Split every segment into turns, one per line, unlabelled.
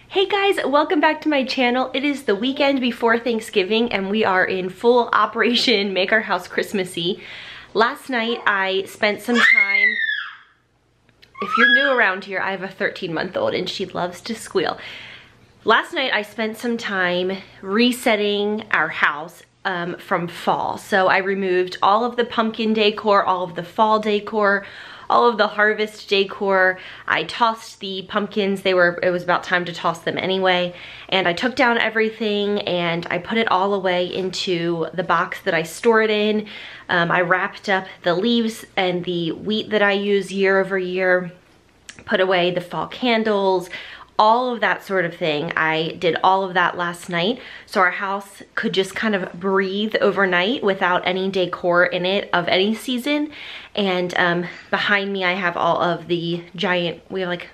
Hey guys, welcome back to my channel. It is the weekend before Thanksgiving and we are in full operation Make Our House Christmassy. Last night I spent some time, if you're new around here, I have a 13-month-old and she loves to squeal. Last night I spent some time resetting our house from fall. So I removed all of the pumpkin decor, all of the fall decor, all of the harvest decor. I tossed the pumpkins. It was about time to toss them anyway. And I took down everything and I put it all away into the box that I store it in. I wrapped up the leaves and the wheat that I use year over year, put away the fall candles, all of that sort of thing. I did all of that last night so our house could just kind of breathe overnight without any decor in it of any season. And behind me I have all of the giant, we have like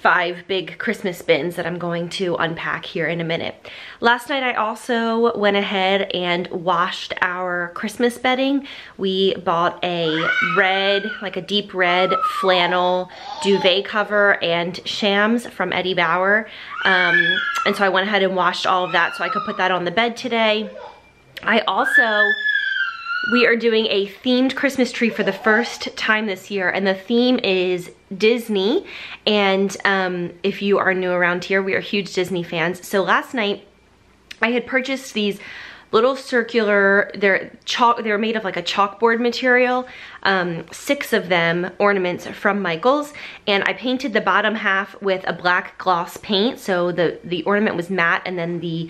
five big Christmas bins that I'm going to unpack here in a minute. Last night I also went ahead and washed our Christmas bedding. We bought a red, like a deep red flannel duvet cover and shams from Eddie Bauer. And so I went ahead and washed all of that so I could put that on the bed today. We are doing a themed Christmas tree for the first time this year, and the theme is Disney. And if you are new around here, we are huge Disney fans. So last night I had purchased these little circular, they're made of like a chalkboard material, 6 of them, ornaments from Michaels, and I painted the bottom half with a black gloss paint, so the ornament was matte and then the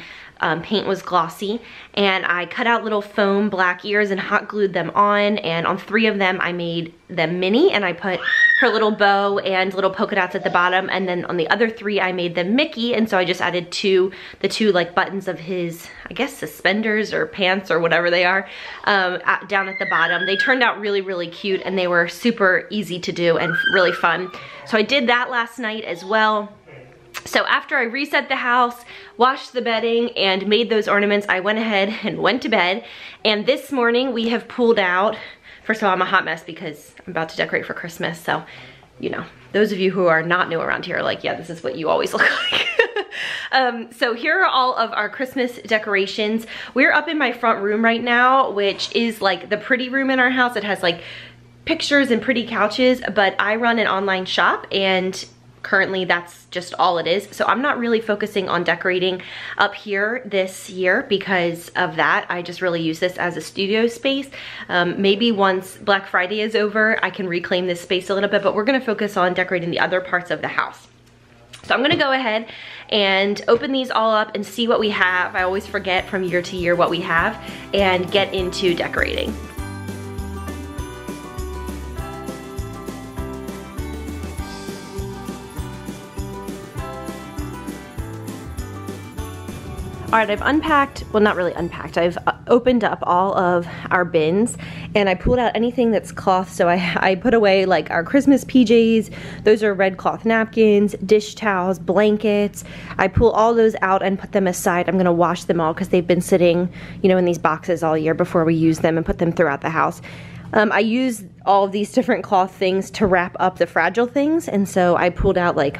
paint was glossy. And I cut out little foam black ears and hot glued them on, and on 3 of them I made them Minnie, and I put her little bow and little polka dots at the bottom, and then on the other 3 I made them Mickey, and so I just added the two like buttons of his, I guess, suspenders or pants or whatever they are, down at the bottom. They turned out really, really cute and they were super easy to do and really fun. So I did that last night as well. So after I reset the house, washed the bedding, and made those ornaments, I went ahead and went to bed. And this morning we have pulled out, first of all, I'm a hot mess because I'm about to decorate for Christmas. So, you know, those of you who are not new around here are like, yeah, this is what you always look like. So here are all of our Christmas decorations. We're up in my front room right now, which is like the pretty room in our house. It has like pictures and pretty couches, but I run an online shop and currently that's just all it is. So I'm not really focusing on decorating up here this year because of that. I just really use this as a studio space. Maybe once Black Friday is over, I can reclaim this space a little bit, but we're gonna focus on decorating the other parts of the house. So I'm gonna go ahead and open these all up and see what we have. I always forget from year to year what we have, and get into decorating. All right, I've unpacked, well, not really unpacked, I've opened up all of our bins and I pulled out anything that's cloth. So I put away like our Christmas PJs, those are red cloth napkins, dish towels, blankets. I pull all those out and put them aside. I'm gonna wash them all because they've been sitting, you know, in these boxes all year before we use them, and put them throughout the house. I use all of these different cloth things to wrap up the fragile things, and so I pulled out, like,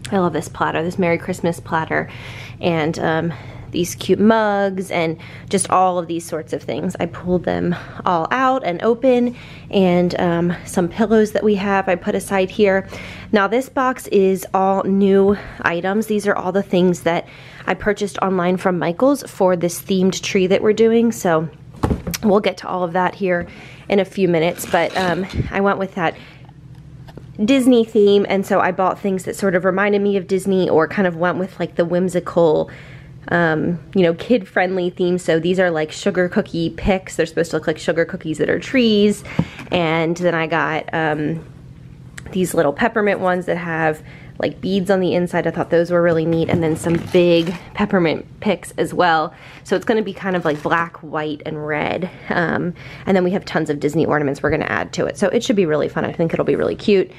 I love this platter, this Merry Christmas platter, and these cute mugs and just all of these sorts of things. I pulled them all out and open, and some pillows that we have I put aside here. Now this box is all new items. These are all the things that I purchased online from Michaels for this themed tree that we're doing. So we'll get to all of that here in a few minutes, but I went with that Disney theme, and so I bought things that sort of reminded me of Disney or kind of went with like the whimsical, you know, kid-friendly theme. So these are like sugar cookie picks. They're supposed to look like sugar cookies that are trees. And then I got these little peppermint ones that have like beads on the inside. I thought those were really neat. And then some big peppermint picks as well. So it's gonna be kind of like black, white, and red. And then we have tons of Disney ornaments we're gonna add to it. So it should be really fun. I think it'll be really cute.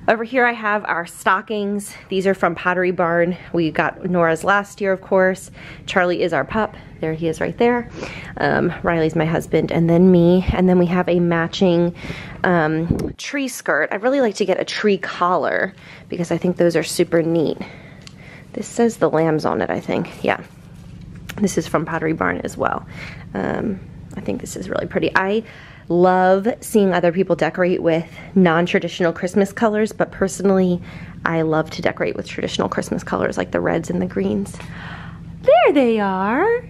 Over here I have our stockings. These are from Pottery Barn. We got Nora's last year, of course. Charlie is our pup. There he is right there. Riley's my husband, and then me. And then we have a matching tree skirt. I'd really like to get a tree collar because I think those are super neat. This says the lambs on it, I think. Yeah. This is from Pottery Barn as well. I think this is really pretty. I love seeing other people decorate with non-traditional Christmas colors, but personally, I love to decorate with traditional Christmas colors like the reds and the greens. There they are.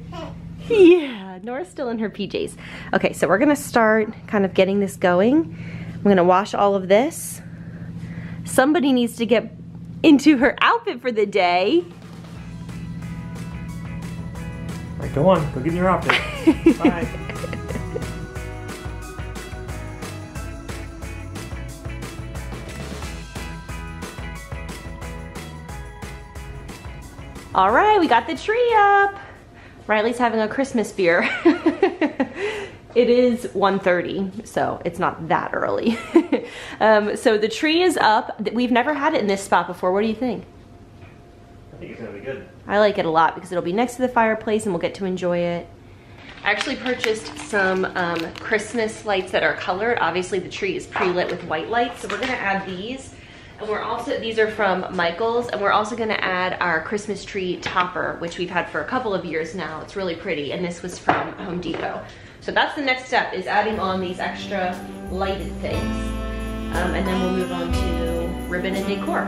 Yeah, Nora's still in her PJs. Okay, so we're gonna start kind of getting this going. I'm gonna wash all of this. Somebody needs to get into her outfit for the day.
All right, go on, go get in your outfit. Bye.
All right, we got the tree up. Riley's having a Christmas beer. It is 1:30, so it's not that early. So the tree is up. We've never had it in this spot before. What do you think?
I think it's gonna be good.
I like it a lot because it'll be next to the fireplace and we'll get to enjoy it. I actually purchased some Christmas lights that are colored. Obviously the tree is pre-lit with white lights, so we're gonna add these. And we're also, these are from Michaels, and we're also gonna add our Christmas tree topper, which we've had for a couple of years now. It's really pretty, and this was from Home Depot. So that's the next step, is adding on these extra lighted things. And then we'll move on to ribbon and decor.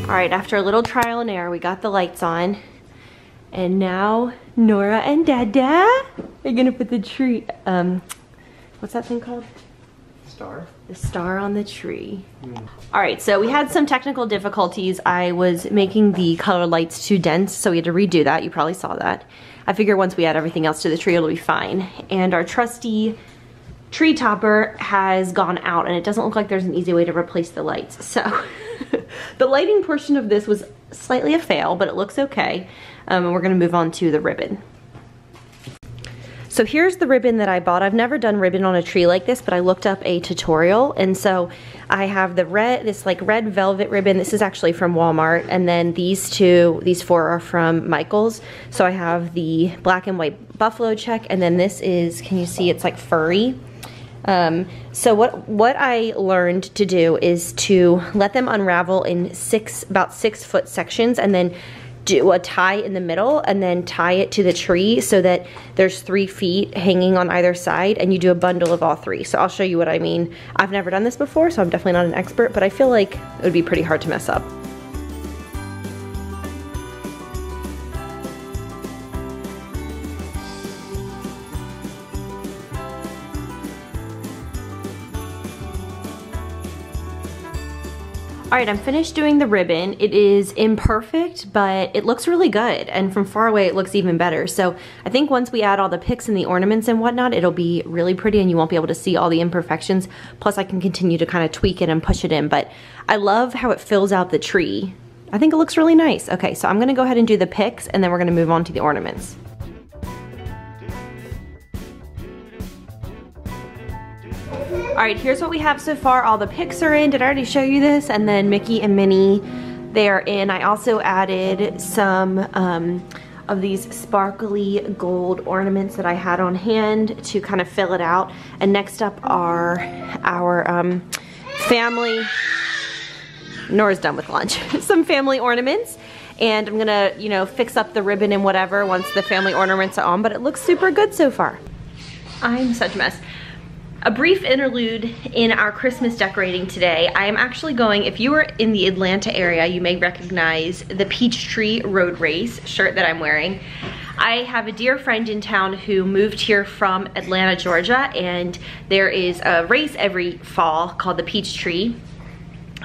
All right, after a little trial and error, we got the lights on. And now Nora and Dada are gonna put the tree, what's that thing called?
Star?
The star on the tree. All right, so we had some technical difficulties. I was making the color lights too dense, so we had to redo that. You probably saw that. I figure once we add everything else to the tree, it'll be fine. And our trusty tree topper has gone out, and it doesn't look like there's an easy way to replace the lights. So the lighting portion of this was slightly a fail, but it looks okay. And we're gonna move on to the ribbon. So here's the ribbon that I bought. I've never done ribbon on a tree like this, but I looked up a tutorial, and so I have the this like red velvet ribbon. This is actually from Walmart, and then these four are from Michaels. So I have the black and white buffalo check, and then this is, can you see, it's like furry. So what I learned to do is to let them unravel in about 6 foot sections, and then do a tie in the middle and then tie it to the tree so that there's 3 feet hanging on either side, and you do a bundle of all 3. So I'll show you what I mean. I've never done this before, so I'm definitely not an expert, but I feel like it would be pretty hard to mess up. All right, I'm finished doing the ribbon. It is imperfect, but it looks really good. And from far away, it looks even better. So I think once we add all the picks and the ornaments and whatnot, it'll be really pretty and you won't be able to see all the imperfections. Plus I can continue to kind of tweak it and push it in, but I love how it fills out the tree. I think it looks really nice. Okay, so I'm gonna go ahead and do the picks, and then we're gonna move on to the ornaments. All right, here's what we have so far. All the picks are in. Did I already show you this? And then Mickey and Minnie, they are in. I also added some of these sparkly gold ornaments that I had on hand to kind of fill it out. And next up are our family, Nora's done with lunch, some family ornaments. And I'm gonna, you know, fix up the ribbon and whatever once the family ornaments are on, but it looks super good so far. I'm such a mess. A brief interlude in our Christmas decorating today. I am actually going, if you are in the Atlanta area, you may recognize the Peachtree Road Race shirt that I'm wearing. I have a dear friend in town who moved here from Atlanta, Georgia, and there is a race every fall called the Peachtree.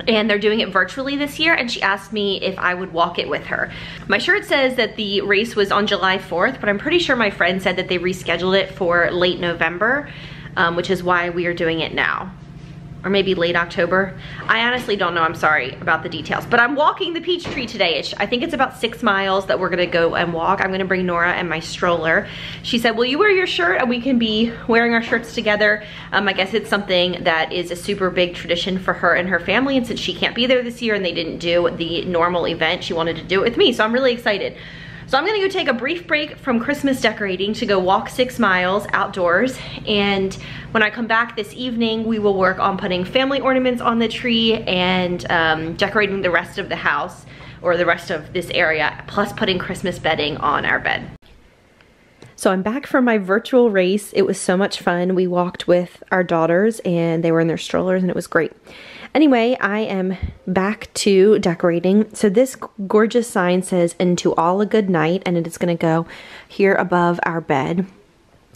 And they're doing it virtually this year, and she asked me if I would walk it with her. My shirt says that the race was on July 4th, but I'm pretty sure my friend said that they rescheduled it for late November. Which is why we are doing it now. or maybe late October. I honestly don't know, I'm sorry about the details, but I'm walking the peach tree today. I think it's about 6 miles that we're gonna go and walk. I'm gonna bring Nora and my stroller. She said, will you wear your shirt and we can be wearing our shirts together? I guess it's something that is a super big tradition for her and her family, and since she can't be there this year and they didn't do the normal event, she wanted to do it with me, so I'm really excited. So I'm gonna go take a brief break from Christmas decorating to go walk 6 miles outdoors, and when I come back this evening, we will work on putting family ornaments on the tree and decorating the rest of the house, or the rest of this area, plus putting Christmas bedding on our bed. So I'm back from my virtual race. It was so much fun. We walked with our daughters and they were in their strollers and it was great. Anyway, I am back to decorating. So this gorgeous sign says, "And to all a good night," and it is gonna go here above our bed.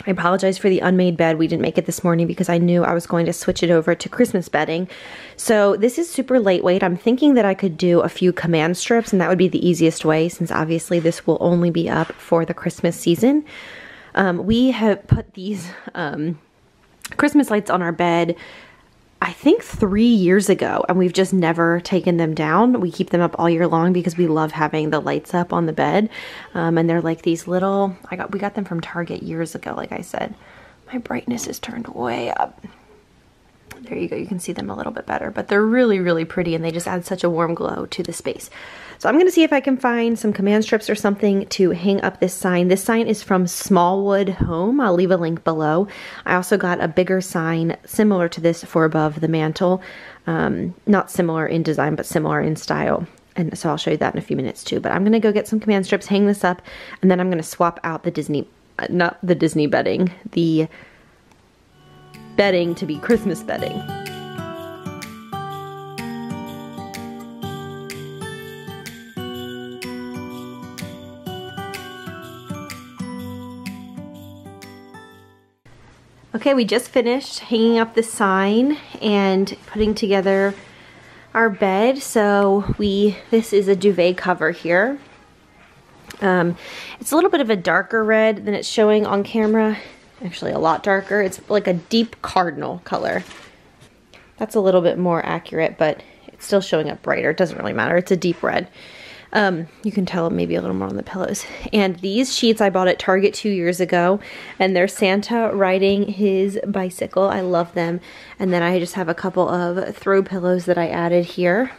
I apologize for the unmade bed. We didn't make it this morning because I knew I was going to switch it over to Christmas bedding. So this is super lightweight. I'm thinking that I could do a few command strips, and that would be the easiest way since obviously this will only be up for the Christmas season. We have put these Christmas lights on our bed I think 3 years ago, and we've just never taken them down. We keep them up all year long because we love having the lights up on the bed. And they're like these little, we got them from Target years ago, like I said. My brightness is turned way up. There you go, you can see them a little bit better, but they're really, really pretty and they just add such a warm glow to the space. So I'm gonna see if I can find some command strips or something to hang up this sign. This sign is from Smallwood Home. I'll leave a link below. I also got a bigger sign similar to this for above the mantle. Not similar in design, but similar in style. And so I'll show you that in a few minutes too. But I'm gonna go get some command strips, hang this up, and then I'm gonna swap out the Disney, not the Disney bedding, the bedding to be Christmas bedding. Okay, we just finished hanging up the sign and putting together our bed. So this is a duvet cover here. It's a little bit of a darker red than it's showing on camera. Actually a lot darker. It's like a deep cardinal color. That's a little bit more accurate, but it's still showing up brighter. It doesn't really matter. It's a deep red. You can tell maybe a little more on the pillows. And these sheets I bought at Target 2 years ago, and they're Santa riding his bicycle. I love them. And then I just have a couple of throw pillows that I added here.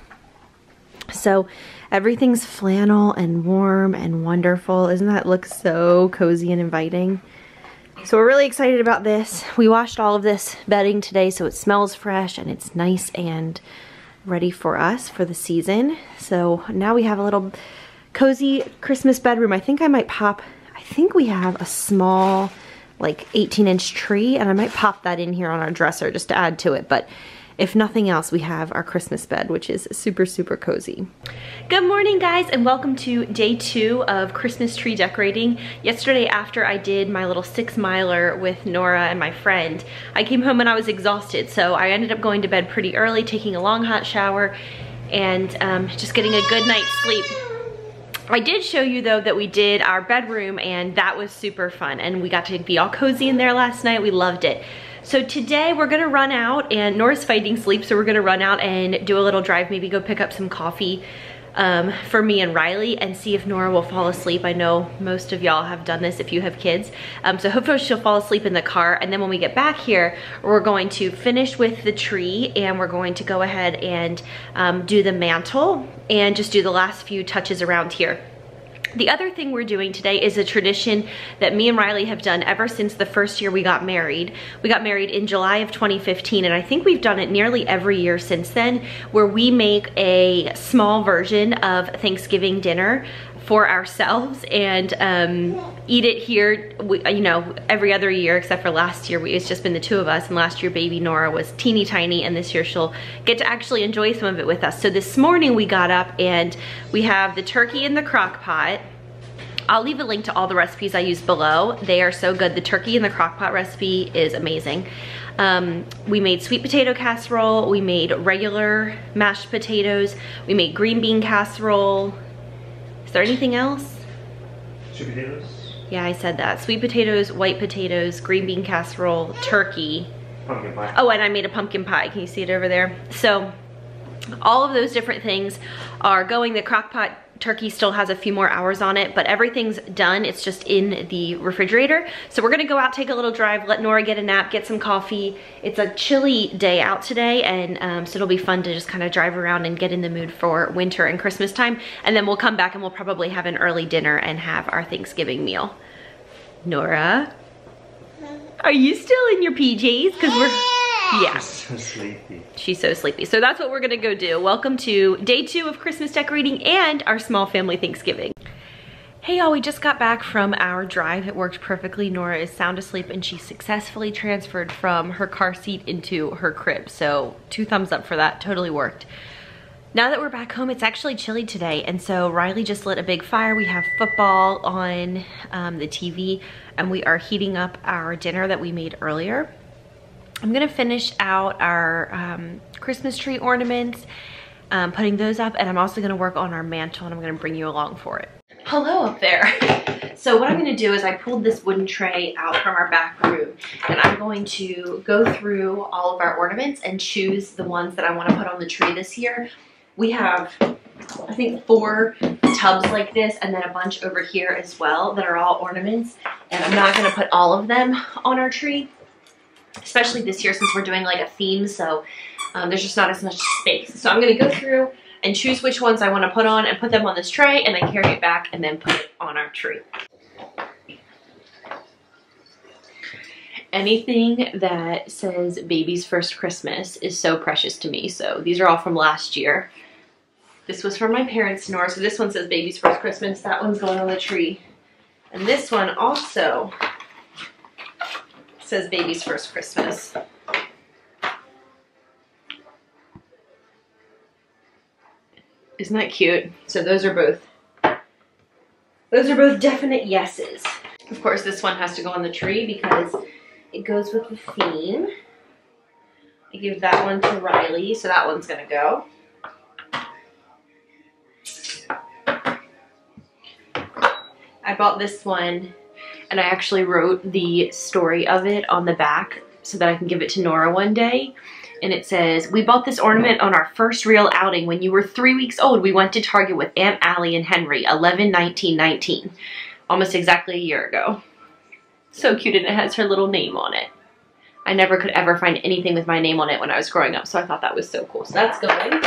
So everything's flannel and warm and wonderful. Doesn't that look so cozy and inviting? So we're really excited about this. We washed all of this bedding today, so it smells fresh and it's nice and ready for us for the season. So now we have a little cozy Christmas bedroom. I think we have a small, like 18-inch tree, and I might pop that in here on our dresser just to add to it. But if nothing else, we have our Christmas bed, which is super, super cozy. Good morning, guys, and welcome to day 2 of Christmas tree decorating. Yesterday, after I did my little 6-miler with Nora and my friend, I came home and I was exhausted, so I ended up going to bed pretty early, taking a long hot shower, and just getting a good night's sleep. I did show you though that we did our bedroom, and that was super fun, and we got to be all cozy in there last night. We loved it. So today we're gonna run out, and Nora's fighting sleep, so we're gonna run out and do a little drive, maybe go pick up some coffee for me and Riley, and see if Nora will fall asleep. I know most of y'all have done this if you have kids. So hopefully she'll fall asleep in the car, and then when we get back here, we're going to finish with the tree, and we're going to go ahead and do the mantle and just do the last few touches around here. The other thing we're doing today is a tradition that me and Riley have done ever since the first year we got married. We got married in July of 2015, and I think we've done it nearly every year since then, where we make a small version of Thanksgiving dinner for ourselves and eat it here, you know, every other year except for last year. It's just been the two of us, and last year baby Nora was teeny tiny, and this year she'll get to actually enjoy some of it with us. So this morning we got up and we have the turkey in the crock pot. I'll leave a link to all the recipes I use below. They are so good. The turkey in the crock pot recipe is amazing. We made sweet potato casserole, we made regular mashed potatoes, we made green bean casserole. Is there anything else?
Sweet potatoes?
Yeah, I said that. Sweet potatoes, white potatoes, green bean casserole, turkey.
Pumpkin pie.
Oh, and I made a pumpkin pie. Can you see it over there? So all of those different things are going. The crock pot turkey still has a few more hours on it, but everything's done. It's just in the refrigerator. So we're gonna go out, take a little drive, let Nora get a nap, get some coffee. It's a chilly day out today, and so it'll be fun to just kind of drive around and get in the mood for winter and Christmas time. And then we'll come back and we'll probably have an early dinner and have our Thanksgiving meal. Nora, are you still in your PJs? Because we're, yeah.
So sleepy.
She's so sleepy. So that's what we're gonna go do. Welcome to day 2 of Christmas decorating and our small family Thanksgiving. Hey y'all, we just got back from our drive. It worked perfectly. Nora is sound asleep and she successfully transferred from her car seat into her crib. So 2 thumbs up for that, totally worked. Now that we're back home, it's actually chilly today, and so Riley just lit a big fire. We have football on the TV, and we are heating up our dinner that we made earlier. I'm gonna finish out our Christmas tree ornaments, putting those up, and I'm also gonna work on our mantle, and I'm gonna bring you along for it. Hello up there. So what I'm gonna do is I pulled this wooden tray out from our back room, and I'm going to go through all of our ornaments and choose the ones that I wanna put on the tree this year. We have, I think, 4 tubs like this, and then a bunch over here as well that are all ornaments, and I'm not gonna put all of them on our tree, especially this year since we're doing like a theme, so there's just not as much space. So I'm gonna go through and choose which ones I wanna put on and put them on this tray, and then carry it back and then put it on our tree. Anything that says baby's first Christmas is so precious to me. So these are all from last year. This was from my parents, Nora. So this one says baby's first Christmas. That one's going on the tree. And this one also says baby's first Christmas. Isn't that cute? So those are both definite yeses. Of course, this one has to go on the tree because it goes with the theme. I give that one to Riley, so that one's gonna go. I bought this one, and I actually wrote the story of it on the back so that I can give it to Nora one day. And it says, we bought this ornament on our first real outing. When you were 3 weeks old, we went to Target with Aunt Allie and Henry, 11/19/19. Almost exactly a year ago. So cute, and it has her little name on it. I never could ever find anything with my name on it when I was growing up, so I thought that was so cool. So that's going.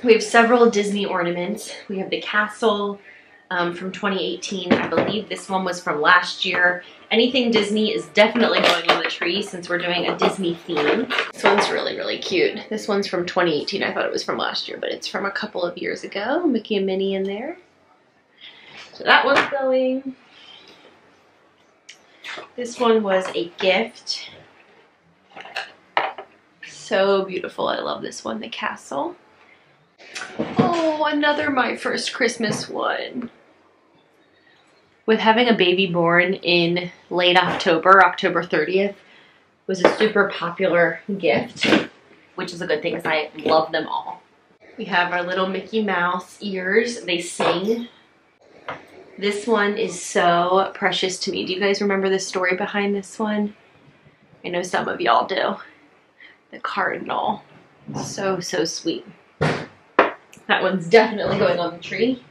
We have several Disney ornaments. We have the castle from 2018. I believe this one was from last year. Anything Disney is definitely going on the tree since we're doing a Disney theme. This one's really, really cute. This one's from 2018. I thought it was from last year, but it's from a couple of years ago. Mickey and Minnie in there. So that one's going. This one was a gift. So beautiful. I love this one, the castle. Oh, another My First Christmas one. With having a baby born in late October, October 30th, was a super popular gift, which is a good thing because I love them all. We have our little Mickey Mouse ears. They sing. This one is so precious to me. Do you guys remember the story behind this one? I know some of y'all do. The cardinal. So, so sweet. That one's definitely going on the tree.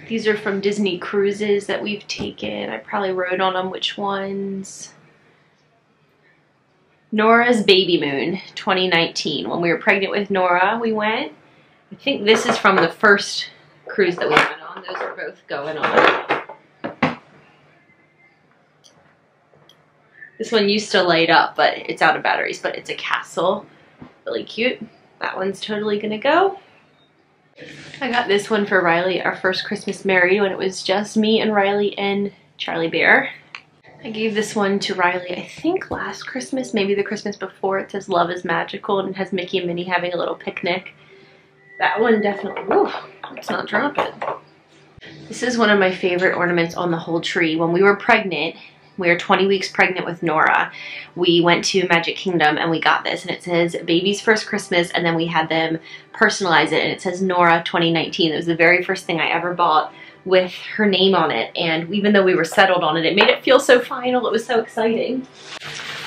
These are from Disney cruises that we've taken. I probably wrote on them which ones. Nora's Baby Moon, 2019. When we were pregnant with Nora, we went. I think this is from the first cruise that we went on. Those are both going on. This one used to light up, but it's out of batteries, but it's a castle. Really cute. That one's totally gonna go. I got this one for Riley, our first Christmas married, when it was just me and Riley and Charlie Bear. I gave this one to Riley, I think last Christmas, maybe the Christmas before. It says Love is Magical, and it has Mickey and Minnie having a little picnic. That one definitely, woo, let's not drop it. This is one of my favorite ornaments on the whole tree. When we were pregnant, we were 20 weeks pregnant with Nora, we went to Magic Kingdom and we got this, and it says baby's first Christmas, and then we had them personalize it, and it says Nora 2019. It was the very first thing I ever bought with her name on it. And even though we were settled on it, it made it feel so final. It was so exciting.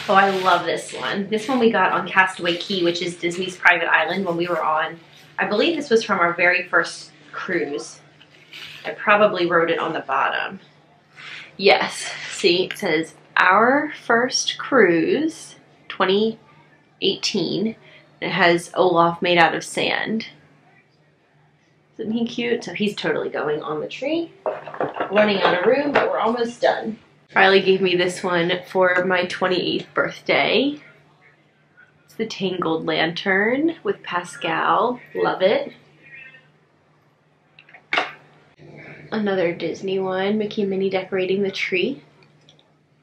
Oh, I love this one. This one we got on Castaway Cay, which is Disney's private island when we were on. I believe this was from our very first cruise. I probably wrote it on the bottom. Yes, see, it says our first cruise, 2018. It has Olaf made out of sand. Isn't he cute? So he's totally going on the tree. Running out of room, but we're almost done. Riley gave me this one for my 28th birthday. It's the Tangled Lantern with Pascal. Love it. Another Disney one, Mickey and Minnie decorating the tree.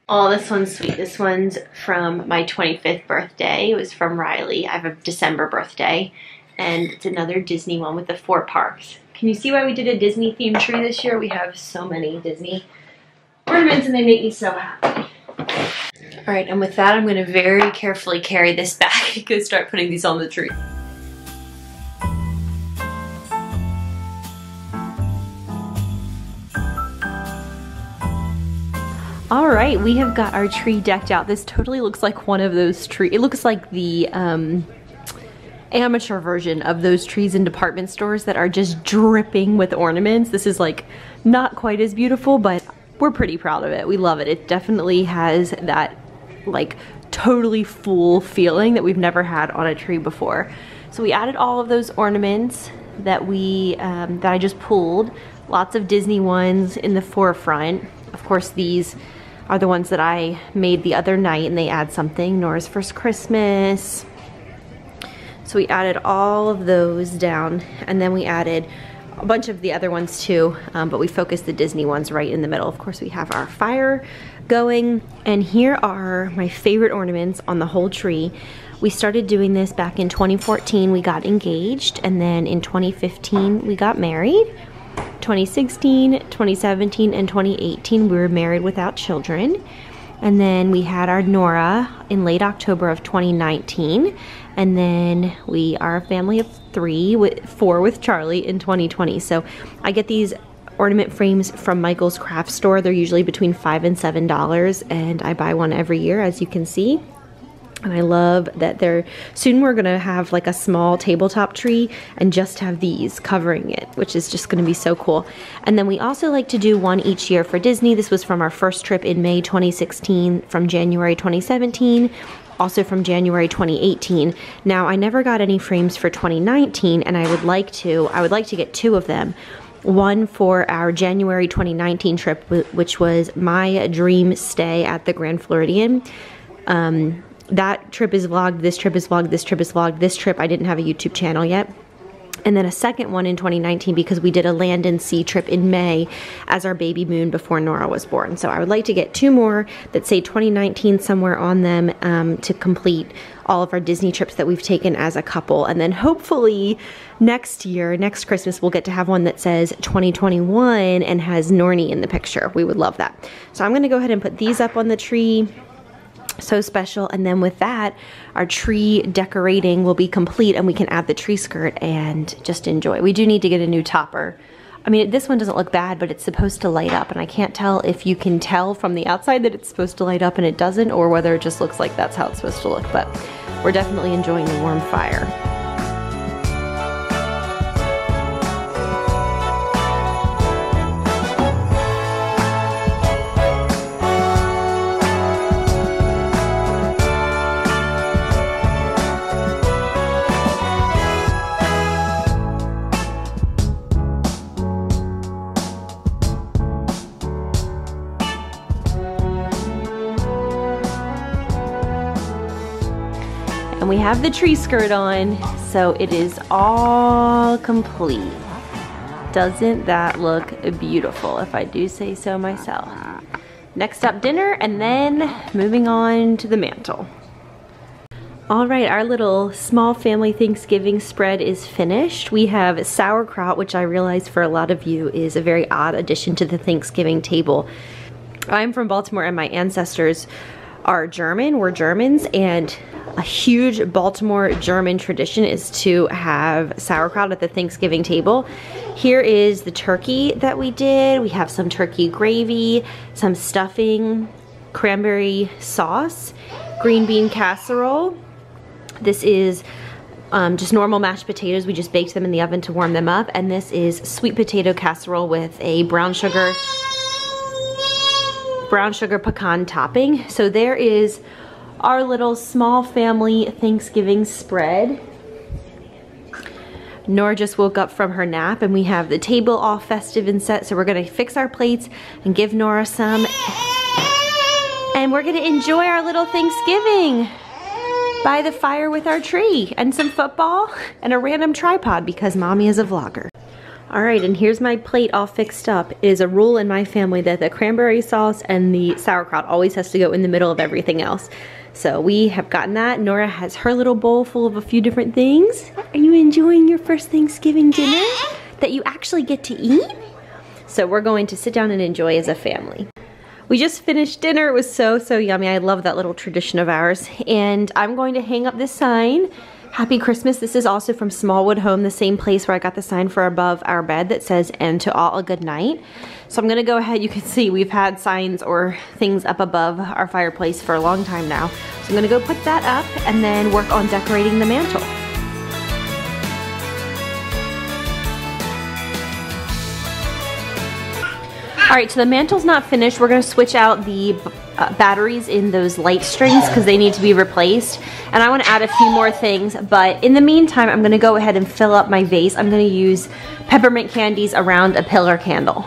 Oh, this one's sweet. This one's from my 25th birthday. It was from Riley. I have a December birthday. And it's another Disney one with the 4 parks. Can you see why we did a Disney themed tree this year? We have so many Disney ornaments and they make me so happy. All right, and with that, I'm gonna very carefully carry this back and go start putting these on the tree. All right, we have got our tree decked out. This totally looks like one of those trees. It looks like the amateur version of those trees in department stores that are just dripping with ornaments. This is like not quite as beautiful, but we're pretty proud of it. We love it. It definitely has that like totally full feeling that we've never had on a tree before. So we added all of those ornaments that we that I just pulled. Lots of Disney ones in the forefront. Of course, these are the ones that I made the other night, and they add something. Nora's First Christmas. So we added all of those down, and then we added a bunch of the other ones too, but we focused the Disney ones right in the middle. Of course, we have our fire going, and here are my favorite ornaments on the whole tree. We started doing this back in 2014. We got engaged, and then in 2015 we got married. 2016, 2017, and 2018 we were married without children. And then we had our Nora in late October of 2019. And then we are a family of 4 with Charlie in 2020. So I get these ornament frames from Michael's Craft Store. They're usually between $5 and $7, and I buy one every year, as you can see. And I love that soon we're gonna have like a small tabletop tree and just have these covering it, which is just gonna be so cool. And then we also like to do one each year for Disney. This was from our first trip in May 2016, from January 2017, also from January 2018. Now, I never got any frames for 2019, and I would like to get 2 of them. One for our January 2019 trip, which was my dream stay at the Grand Floridian. That trip is vlogged, this trip is vlogged, this trip is vlogged. This trip I didn't have a YouTube channel yet. And then a second one in 2019 because we did a land and sea trip in May as our baby moon before Nora was born. So I would like to get 2 more that say 2019 somewhere on them to complete all of our Disney trips that we've taken as a couple. And then hopefully next year, next Christmas, we'll get to have one that says 2021 and has Nornie in the picture. We would love that. So I'm going to go ahead and put these up on the tree. So special. And then with that, our tree decorating will be complete, and we can add the tree skirt and just enjoy. We do need to get a new topper. I mean, this one doesn't look bad, but it's supposed to light up, and I can't tell if you can tell from the outside that it's supposed to light up and it doesn't, or whether it just looks like that's how it's supposed to look. But we're definitely enjoying the warm fire. And we have the tree skirt on, so it is all complete. Doesn't that look beautiful, if I do say so myself? Next up, dinner, and then moving on to the mantle. All right, our little small family Thanksgiving spread is finished. We have sauerkraut, which I realize for a lot of you is a very odd addition to the Thanksgiving table. I'm from Baltimore, and my ancestors are German. We're Germans, and a huge Baltimore German tradition is to have sauerkraut at the Thanksgiving table. Here is the turkey that we did. We have some turkey gravy, some stuffing, cranberry sauce, green bean casserole. This is just normal mashed potatoes. We just baked them in the oven to warm them up. And this is sweet potato casserole with a brown sugar pecan topping. So there is our little small family Thanksgiving spread. Nora just woke up from her nap and we have the table all festive and set. So we're gonna fix our plates and give Nora some. And we're gonna enjoy our little Thanksgiving by the fire with our tree and some football and a random tripod because mommy is a vlogger. All right, and here's my plate all fixed up. It is a rule in my family that the cranberry sauce and the sauerkraut always has to go in the middle of everything else. So we have gotten that. Nora has her little bowl full of a few different things. Are you enjoying your first Thanksgiving dinner that you actually get to eat? So we're going to sit down and enjoy as a family. We just finished dinner. It was so yummy. I love that little tradition of ours. And I'm going to hang up this sign, Happy Christmas. This is also from Smallwood Home, the same place where I got the sign for above our bed that says, and to all a good night. So I'm gonna go ahead, you can see we've had signs or things up above our fireplace for a long time now. So I'm gonna go put that up and then work on decorating the mantle. All right, so the mantle's not finished. We're gonna switch out the batteries in those light strings because they need to be replaced. And I wanna add a few more things, but in the meantime, I'm gonna go ahead and fill up my vase. I'm gonna use peppermint candies around a pillar candle.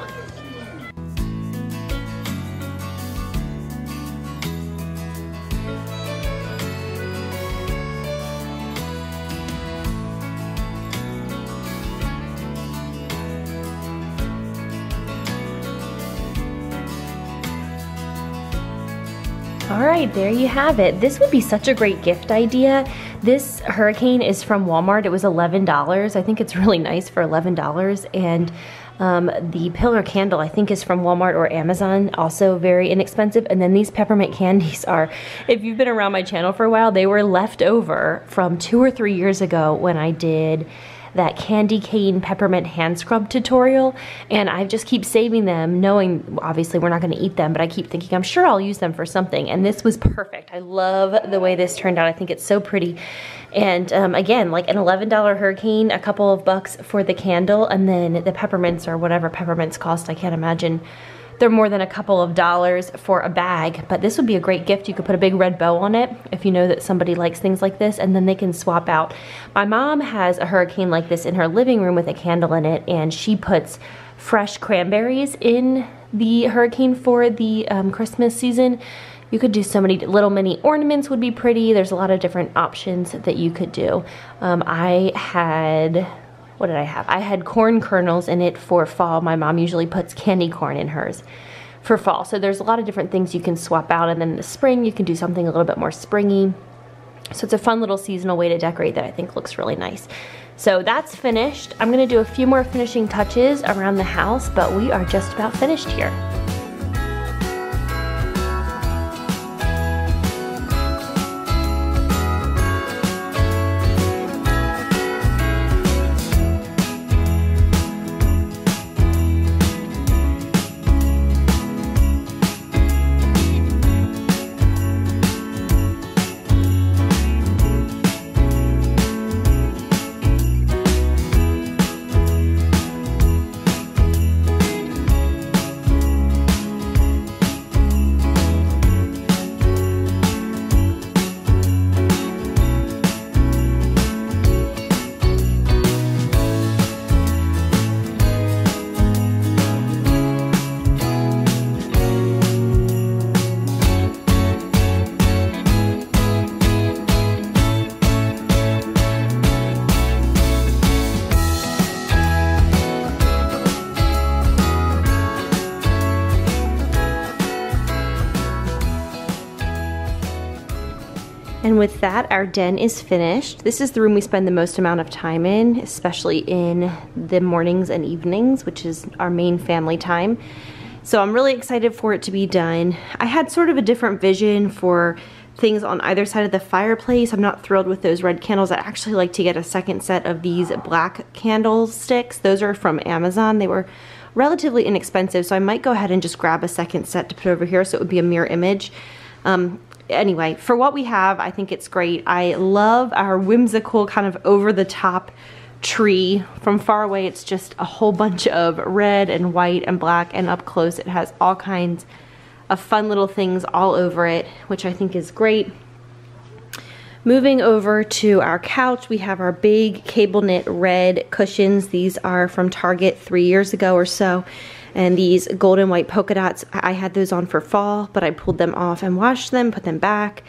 All right, there you have it. This would be such a great gift idea. This hurricane is from Walmart. It was $11. I think it's really nice for $11. And the pillar candle, I think, is from Walmart or Amazon, also very inexpensive. And then these peppermint candies are, if you've been around my channel for a while, they were left over from 2 or 3 years ago when I did that candy cane peppermint hand scrub tutorial, and I just keep saving them, knowing obviously we're not going to eat them, but I keep thinking I'm sure I'll use them for something, and this was perfect. I love the way this turned out. I think it's so pretty. And again, like an $11 hurricane, a couple of bucks for the candle, and then the peppermints or whatever peppermints cost. I can't imagine they're more than a couple of dollars for a bag, but this would be a great gift. You could put a big red bow on it if you know that somebody likes things like this, and then they can swap out. My mom has a hurricane like this in her living room with a candle in it, and she puts fresh cranberries in the hurricane for the Christmas season. You could do so many little mini ornaments would be pretty. There's a lot of different options that you could do. What did I have? I had corn kernels in it for fall. My mom usually puts candy corn in hers for fall. So there's a lot of different things you can swap out, and then in the spring you can do something a little bit more springy. So it's a fun little seasonal way to decorate that I think looks really nice. So that's finished. I'm gonna do a few more finishing touches around the house, but we are just about finished here. And with that, our den is finished. This is the room we spend the most amount of time in, especially in the mornings and evenings, which is our main family time. So I'm really excited for it to be done. I had sort of a different vision for things on either side of the fireplace. I'm not thrilled with those red candles. I actually like to get a second set of these black candlesticks. Those are from Amazon. They were relatively inexpensive, so I might go ahead and just grab a second set to put over here so it would be a mirror image. Anyway, for what we have, I think it's great. I love our whimsical kind of over-the-top tree. From far away, it's just a whole bunch of red and white and black, and up close it has all kinds of fun little things all over it, which I think is great. Moving over to our couch, we have our big cable knit red cushions. These are from Target 3 years ago or so. And these golden white polka dots, I had those on for fall, but I pulled them off and washed them, put them back.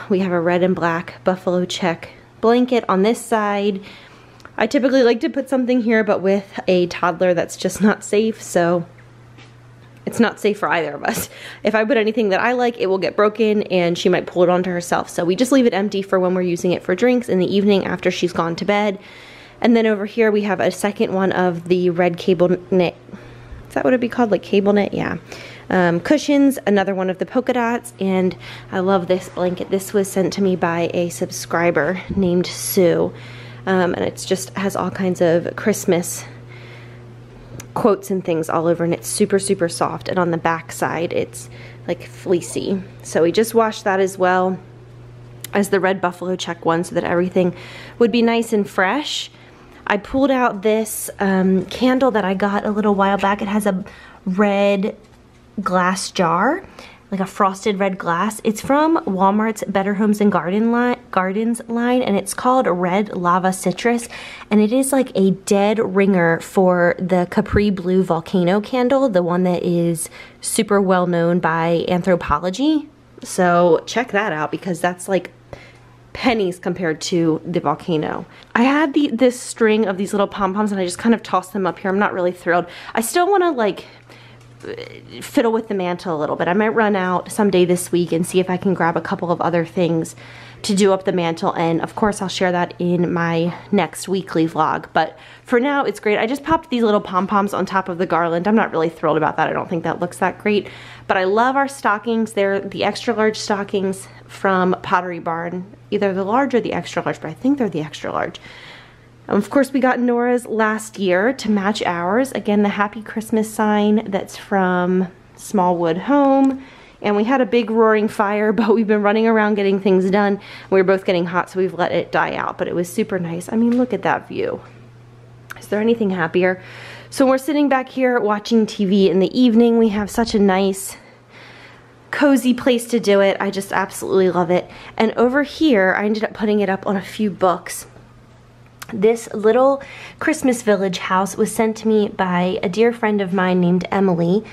We have a red and black buffalo check blanket on this side. I typically like to put something here, but with a toddler that's just not safe, so it's not safe for either of us. If I put anything that I like, it will get broken and she might pull it onto herself. So we just leave it empty for when we're using it for drinks in the evening after she's gone to bed. And then over here we have a second one of the red cable knit. Is that what it'd be called? Like cable knit? Yeah. Cushions, another one of the polka dots, and I love this blanket. This was sent to me by a subscriber named Sue. And it's just has all kinds of Christmas quotes and things all over, and it's super, super soft. And on the back side, it's like fleecy. So we just washed that as well as the red buffalo check one so that everything would be nice and fresh. I pulled out this candle that I got a little while back. It has a red glass jar, like a frosted red glass. It's from Walmart's Better Homes and Gardens line, and it's called Red Lava Citrus, and it is like a dead ringer for the Capri Blue Volcano candle, the one that is super well known by Anthropologie. So check that out, because that's like pennies compared to the volcano. I had this string of these little pom-poms, and I just kind of tossed them up here. I'm not really thrilled. I still want to like fiddle with the mantle a little bit. I might run out someday this week and see if I can grab a couple of other things to do up the mantle, and of course I'll share that in my next weekly vlog. But for now, it's great. I just popped these little pom-poms on top of the garland. I'm not really thrilled about that. I don't think that looks that great, but I love our stockings. They're the extra large stockings from Pottery Barn, either the large or the extra large, but I think they're the extra large. Of course, we got Nora's last year to match ours. Again, the Happy Christmas sign that's from Smallwood Home. And we had a big roaring fire, but we've been running around getting things done. We were both getting hot, so we've let it die out, but it was super nice. I mean, look at that view. Is there anything happier? So we're sitting back here watching TV in the evening. We have such a nice, cozy place to do it. I just absolutely love it. And over here, I ended up putting it up on a few books. This little Christmas Village house was sent to me by a dear friend of mine named Emily,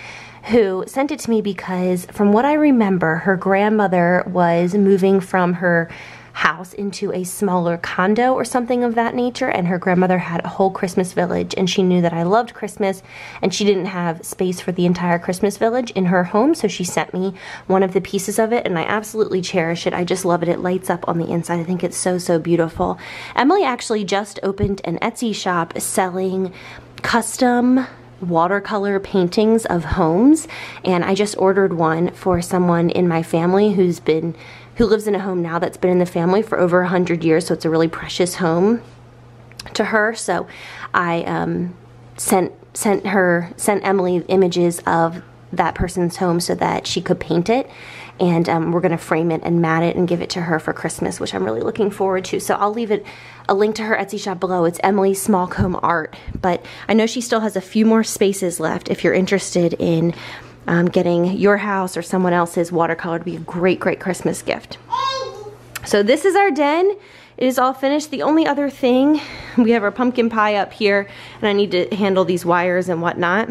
who sent it to me because, from what I remember, her grandmother was moving from her house into a smaller condo or something of that nature, and her grandmother had a whole Christmas village, and she knew that I loved Christmas, and she didn't have space for the entire Christmas village in her home, so she sent me one of the pieces of it, and I absolutely cherish it. I just love it. It lights up on the inside. I think it's so, so beautiful. Emily actually just opened an Etsy shop selling custom watercolor paintings of homes, and I just ordered one for someone in my family who lives in a home now that's been in the family for over 100 years, so it's a really precious home to her. So I sent Emily images of that person's home so that she could paint it, and we're gonna frame it and mat it and give it to her for Christmas, which I'm really looking forward to. So I'll leave a link to her Etsy shop below. It's Emily Smallcomb Art, but I know she still has a few more spaces left. If you're interested in getting your house or someone else's watercolor to be a great, great Christmas gift. So this is our den. It is all finished. The only other thing, we have our pumpkin pie up here, and I need to handle these wires and whatnot.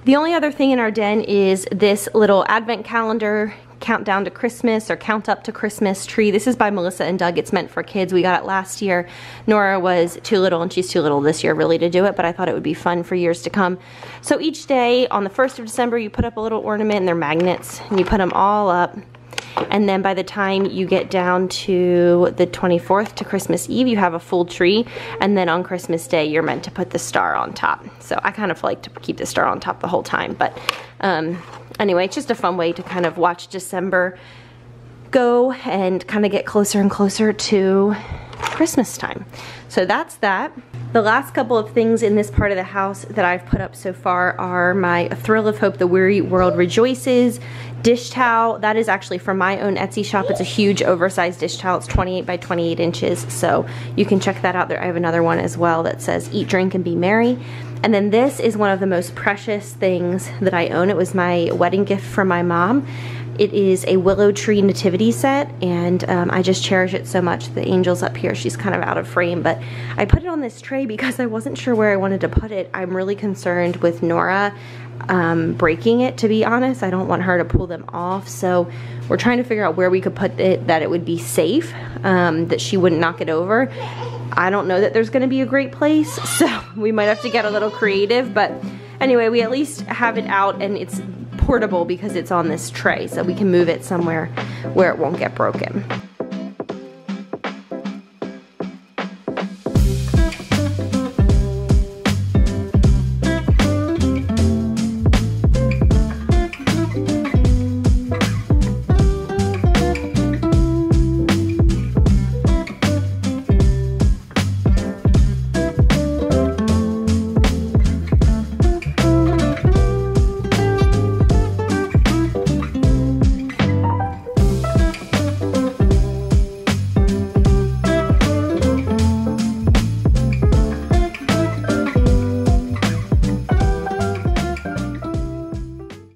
The only other thing in our den is this little advent calendar, countdown to Christmas or count up to Christmas tree. This is by Melissa and Doug. It's meant for kids. We got it last year. Nora was too little, and she's too little this year really to do it, but I thought it would be fun for years to come. So each day on the 1st of December, you put up a little ornament, and they're magnets, and you put them all up. And then by the time you get down to the 24th to Christmas Eve, you have a full tree. And then on Christmas Day, you're meant to put the star on top. So I kind of like to keep the star on top the whole time. But anyway, it's just a fun way to kind of watch December go and kind of get closer and closer to Christmas time. So that's that. The last couple of things in this part of the house that I've put up so far are my Thrill of Hope, The Weary World Rejoices dish towel. That is actually from my own Etsy shop. It's a huge oversized dish towel. It's 28 by 28 inches, so you can check that out there. I have another one as well that says Eat, Drink, and Be Merry. And then this is one of the most precious things that I own. It was my wedding gift from my mom. It is a willow tree nativity set, and I just cherish it so much. The angel's up here. She's kind of out of frame, but I put it on this tray because I wasn't sure where I wanted to put it. I'm really concerned with Nora breaking it, to be honest. I don't want her to pull them off, so we're trying to figure out where we could put it that it would be safe, that she wouldn't knock it over. I don't know that there's going to be a great place, so we might have to get a little creative, but anyway, we at least have it out, and it's portable because it's on this tray, so we can move it somewhere where it won't get broken.